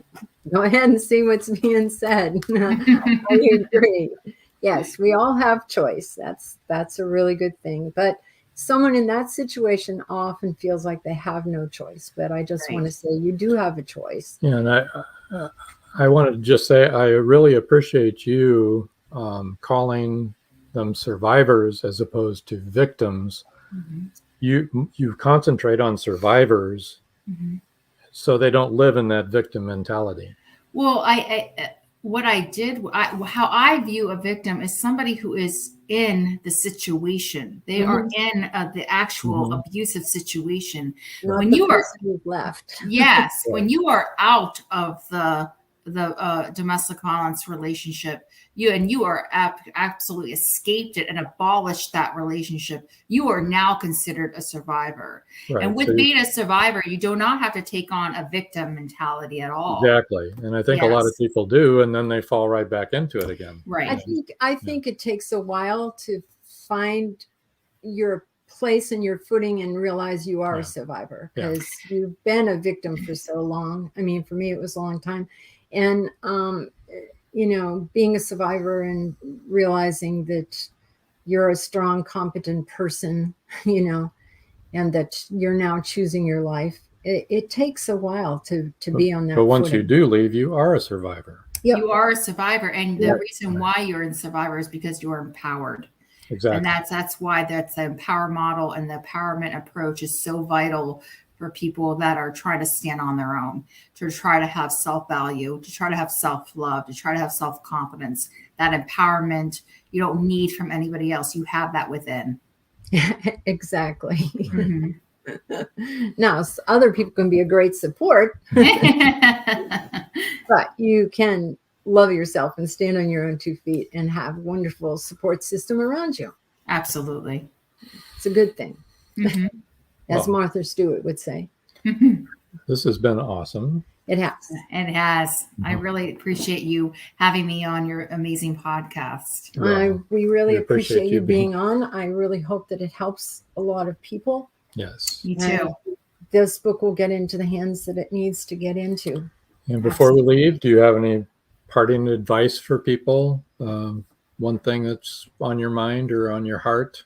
Go ahead and see what's being said. I agree. Yes, we all have choice. That's a really good thing. But someone in that situation often feels like they have no choice. But I just want to say you do have a choice. Yeah, and I wanted to just say I really appreciate you calling them survivors as opposed to victims. Mm-hmm. You concentrate on survivors, Mm-hmm. so they don't live in that victim mentality. Well, how I view a victim is somebody who is in the situation. They are in the actual abusive situation. Not When the you are person who's left. Yes, when you are out of the domestic violence relationship, you are absolutely escaped it and abolished that relationship, you are now considered a survivor. Right. And with being a survivor, you do not have to take on a victim mentality at all. Exactly. And I think a lot of Yes. people do, and then they fall right back into it again. Right. I think it takes a while to find your place and your footing and realize you are a survivor, because you've been a victim for so long. I mean, for me, it was a long time. And, being a survivor and realizing that you're a strong, competent person, and that you're now choosing your life. It takes a while to be on that. But once footing. you do leave, you are a survivor. Yep. You are a survivor. And the Yep. reason why you're in survivor is because you're empowered. Exactly. And that's why that's the empower model and the empowerment approach is so vital for people that are trying to stand on their own, to try to have self-value, to try to have self-love, to try to have self-confidence. That empowerment you don't need from anybody else. You have that within. Exactly. Mhm. Now, other people can be a great support, but you can love yourself and stand on your own 2 feet and have a wonderful support system around you. Absolutely. It's a good thing, Mhm. as Well. Martha Stewart would say. This has been awesome. It has. It has. I really appreciate you having me on your amazing podcast. We really we appreciate appreciate you you being on. I really hope that it helps a lot of people. Yes. Me And too. this book will get into the hands that it needs to get into. And before we leave, do you have any parting advice for people? One thing that's on your mind or on your heart?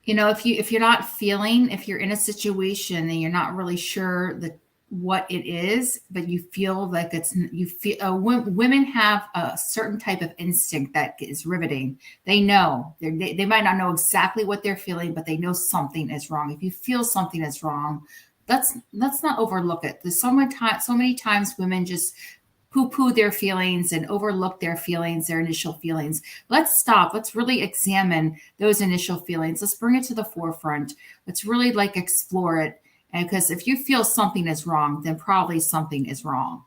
If you're not feeling, if you're in a situation and you're not really sure what it is, but you feel like women have a certain type of instinct that is riveting. They know they might not know exactly what they're feeling, but they know something is wrong. If you feel something is wrong, let's not overlook it. There's so many times women just poo-poo their feelings and overlook their feelings, their initial feelings. Let's stop. Let's really examine those initial feelings. Let's bring it to the forefront. Let's really explore it. And because if you feel something is wrong, then probably something is wrong.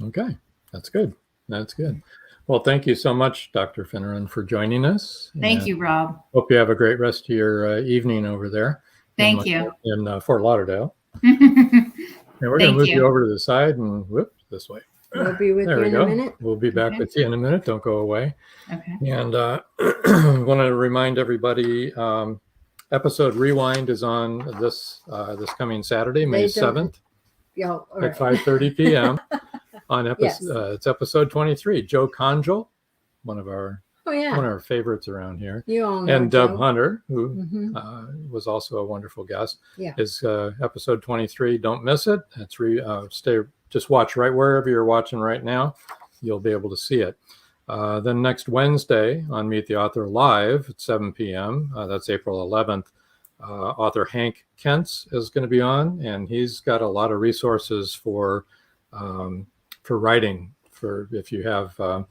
Okay, that's good. That's good. Well, thank you so much, Dr. Finneran, for joining us. Thank you, Rob. Hope you have a great rest of your evening over there. Thank you. In Fort Lauderdale. And we're going to move you over to the side and whoop this way. We'll be with There you we in go. a minute. We'll be back with you in a minute. Don't go away. Okay. And want to remind everybody, episode Rewind is on this coming Saturday, May 7th at 5:30 p.m. on episode. It's episode 23. Joe Conjal, one of our favorites around here, You all know and Dub Joe. Hunter, who was also a wonderful guest. Yeah. Is episode 23. Don't miss it. It's just watch right wherever you're watching right now. You'll be able to see it. Then next Wednesday on Meet the Author Live at 7 p.m. That's April 11th. Author Hank Kentz is going to be on, and he's got a lot of resources for writing. For if you have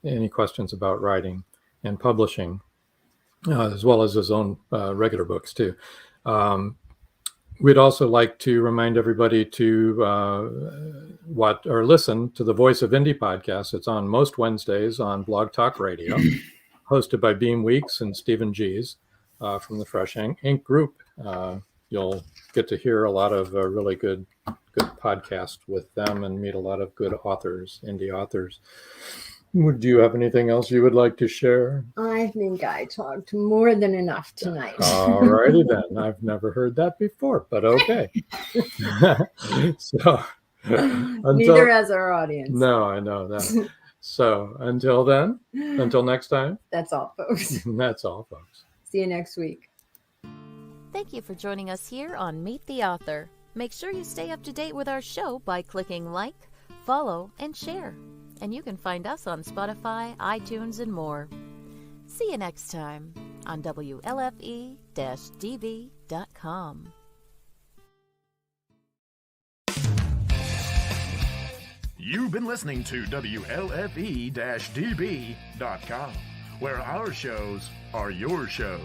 any questions about writing and publishing, as well as his own regular books too. We'd also like to remind everybody to watch or listen to the Voice of Indie podcast. It's on most Wednesdays on Blog Talk Radio, hosted by Beam Weeks and Stephen Gies from the Fresh Ink Group. You'll get to hear a lot of really good podcasts with them and meet a lot of good authors, indie authors. Do you have anything else you would like to share? I think I talked more than enough tonight. All righty then. I've never heard that before, but okay. So Neither has our audience. No, I know that. So until then, until next time. That's all, folks. That's all, folks. See you next week. Thank you for joining us here on Meet the Author. Make sure you stay up to date with our show by clicking like, follow, and share. And you can find us on Spotify, iTunes, and more. See you next time on WLFE-DB.com. You've been listening to WLFE-DB.com, where our shows are your shows.